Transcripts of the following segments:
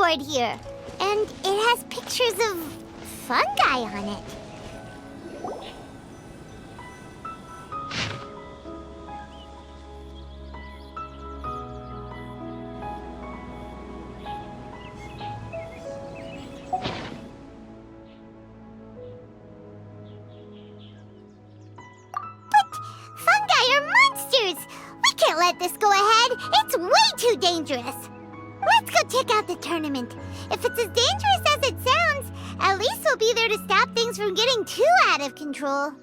board here. And it has pictures of fungi on it. We can't let this go ahead. It's way too dangerous. Let's go check out the tournament. If it's as dangerous as it sounds, at least we'll be there to stop things from getting too out of control.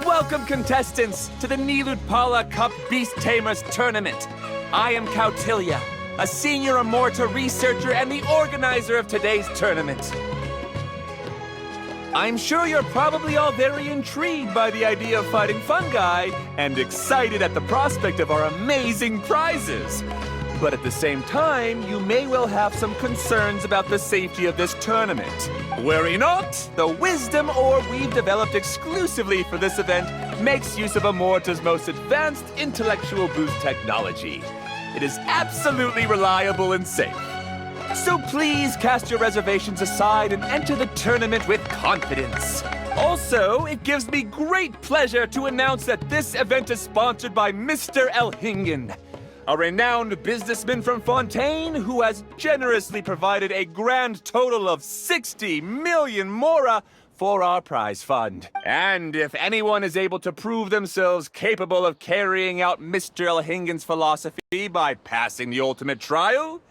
Welcome, contestants, to the Nilutpala Cup Beast Tamers Tournament. I am Kautilya, a senior Amorta researcher and the organizer of today's tournament. I'm sure you're probably all very intrigued by the idea of fighting fungi and excited at the prospect of our amazing prizes. But at the same time, you may well have some concerns about the safety of this tournament. Worry not, the wisdom orb we've developed exclusively for this event makes use of Amorta's most advanced intellectual boost technology. It is absolutely reliable and safe. So please cast your reservations aside and enter the tournament with confidence. Also, it gives me great pleasure to announce that this event is sponsored by Mr. Elhingen, a renowned businessman from Fontaine who has generously provided a grand total of 60 million mora for our prize fund. And if anyone is able to prove themselves capable of carrying out Mr. Elhingen's philosophy by passing the ultimate trial,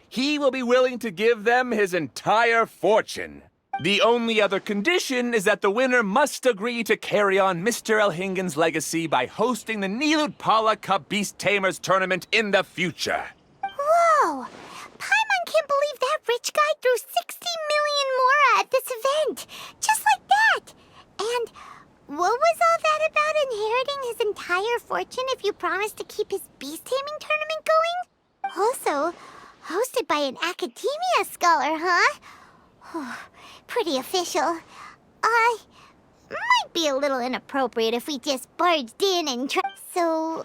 he will be willing to give them his entire fortune. The only other condition is that the winner must agree to carry on Mr. Elhingen's legacy by hosting the Nilutpala Cup Beast Tamers Tournament in the future. Whoa! Paimon can't believe that rich guy threw 60 million mora at this event! Just like that! And what was all that about inheriting his entire fortune if you promised to keep his beast taming tournament going? Also, hosted by an academia scholar, huh? Pretty official. Might be a little inappropriate if we just barged in and So,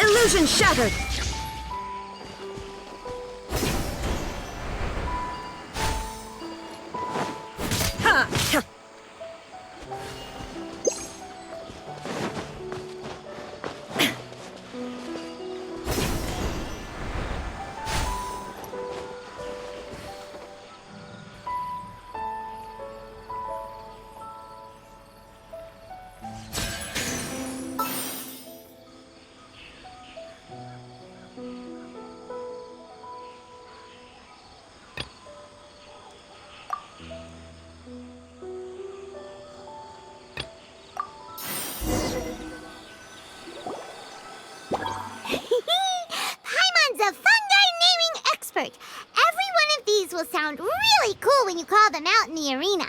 Illusion shattered! Ha! Ha! Paimon's a fungi naming expert. Every one of these will sound really cool when you call them out in the arena.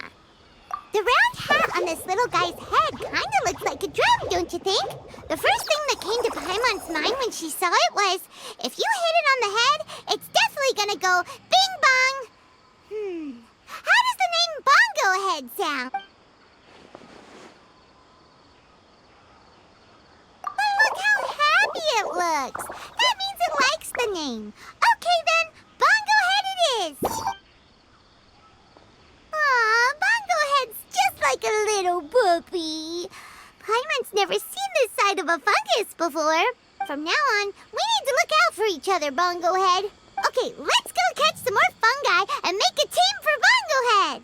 The round hat on this little guy's head kind of looks like a drum, don't you think? The first thing that came to Paimon's mind when she saw it was, if you hit it on the head, it's definitely gonna go bing bong. How does the name Bongo Head sound? Look how happy it looks. That means it likes the name. Okay then, Bongo Head it is. Aw, Bongo Head's just like a little puppy. Paimon's never seen this side of a fungus before. From now on, we need to look out for each other, Bongo Head. Okay, let's go catch some more fungi and make a team for Bongo Head.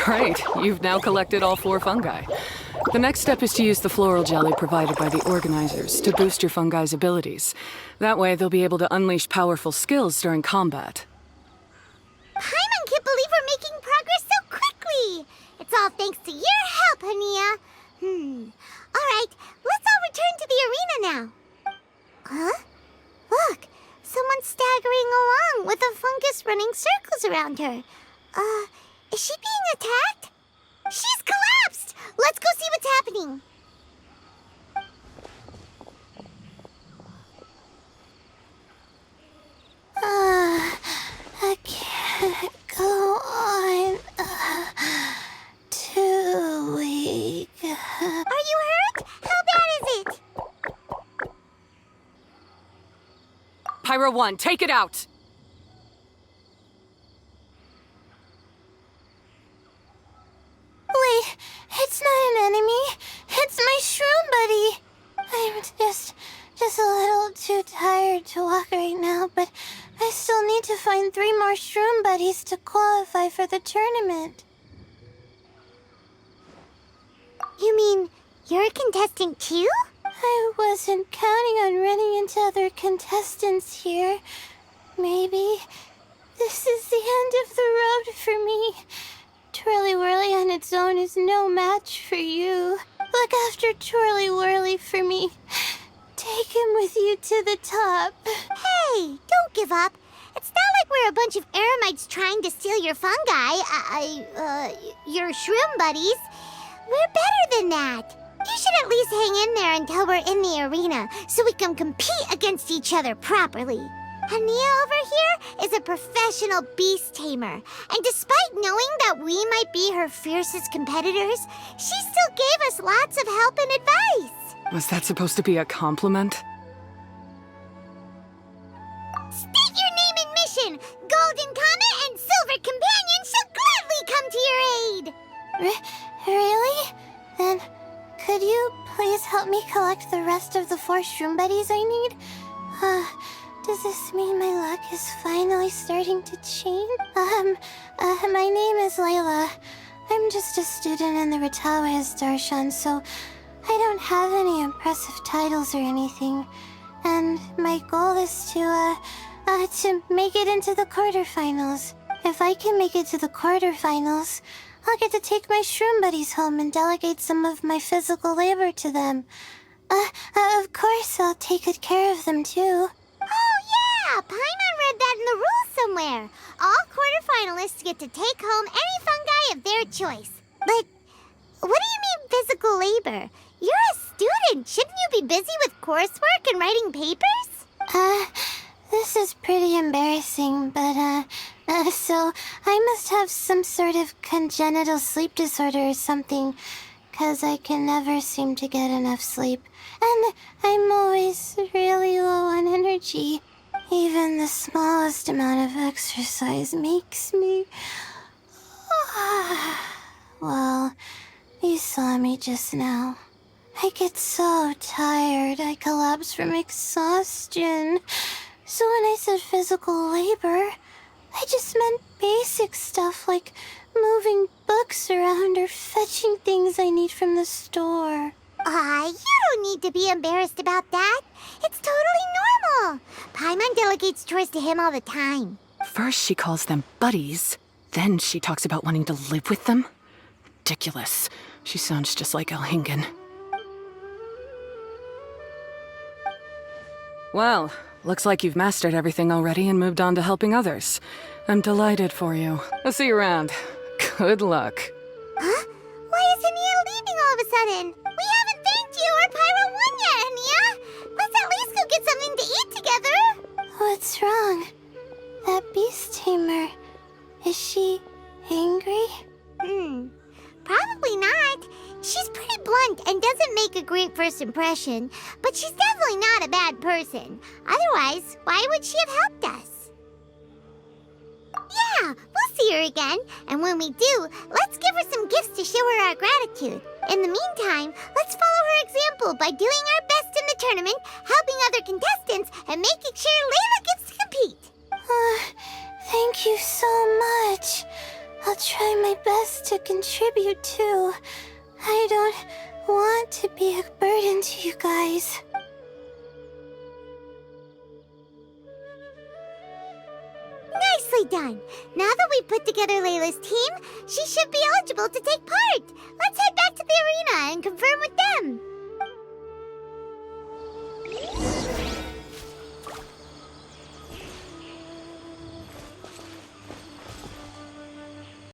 Great, you've now collected all 4 fungi. The next step is to use the floral jelly provided by the organizers to boost your fungi's abilities. That way, they'll be able to unleash powerful skills during combat. Paimon can't believe we're making progress so quickly! It's all thanks to your help, Hania. Alright, let's all return to the arena now. Huh? Look, someone's staggering along with a fungus running circles around her. Is she being attacked? She's collapsed! Let's go see what's happening. I can't go on. Too weak. Are you hurt? How bad is it? Pyro 1, take it out! Wait, it's not an enemy. It's my shroom buddy. I'm just a little too tired to walk right now, but I still need to find 3 more shroom buddies to qualify for the tournament. You mean you're a contestant too? I wasn't counting on running into other contestants here. Maybe this is the end of the road for me. Twirly Whirly on its own is no match for you. Look after Twirly Whirly for me. Take him with you to the top. Hey, don't give up. It's not like we're a bunch of eremites trying to steal your fungi. Your shroom buddies. We're better than that. You should at least hang in there until we're in the arena, so we can compete against each other properly. Hania over here is a professional beast tamer, and despite knowing that we might be her fiercest competitors, she still gave us lots of help and advice. Was that supposed to be a compliment? State your name and mission! Golden Comet and Silver Companion shall gladly come to your aid! Really? Then, could you please help me collect the rest of the 4 shroom buddies I need? Does this mean my luck is finally starting to change? My name is Layla. I'm just a student in the Ratawa's Darshan, so I don't have any impressive titles or anything. And my goal is to make it into the quarterfinals. If I can make it to the quarterfinals, I'll get to take my shroom buddies home and delegate some of my physical labor to them. Of course, I'll take good care of them, too. Oh, yeah! Paimon read that in the rules somewhere. All quarterfinalists get to take home any fungi of their choice. But what do you mean physical labor? You're a student. Shouldn't you be busy with coursework and writing papers? This is pretty embarrassing, but, so I must have some sort of congenital sleep disorder or something, 'cause I can never seem to get enough sleep. And I'm always really low on energy. Even the smallest amount of exercise makes me... Well, you saw me just now. I get so tired, I collapse from exhaustion. So when I said physical labor, I just meant basic stuff like moving books around or fetching things I need from the store. You don't need to be embarrassed about that. It's totally normal. Paimon delegates chores to him all the time. First she calls them buddies, then she talks about wanting to live with them. Ridiculous. She sounds just like Elhingen. Well, looks like you've mastered everything already and moved on to helping others. I'm delighted for you. I'll see you around. Good luck. Huh? Why is Hania leaving all of a sudden? We haven't thanked you or Pyro 1 yet, Hania! Let's at least go get something to eat together! What's wrong? That beast tamer... Is she... angry? Probably not. She's pretty blunt and doesn't make a great first impression, but she's definitely not a bad person. Otherwise, why would she have helped us? Yeah, we'll see her again, and when we do, let's give her some gifts to show her our gratitude. In the meantime, let's follow her example by doing our best in the tournament, helping other contestants, and making sure Layla gets to compete. Thank you so much. I'll try my best to contribute too. I don't want to be a burden to you guys. Nicely done! Now that we put together Layla's team, she should be eligible to take part! Let's head back to the arena and confer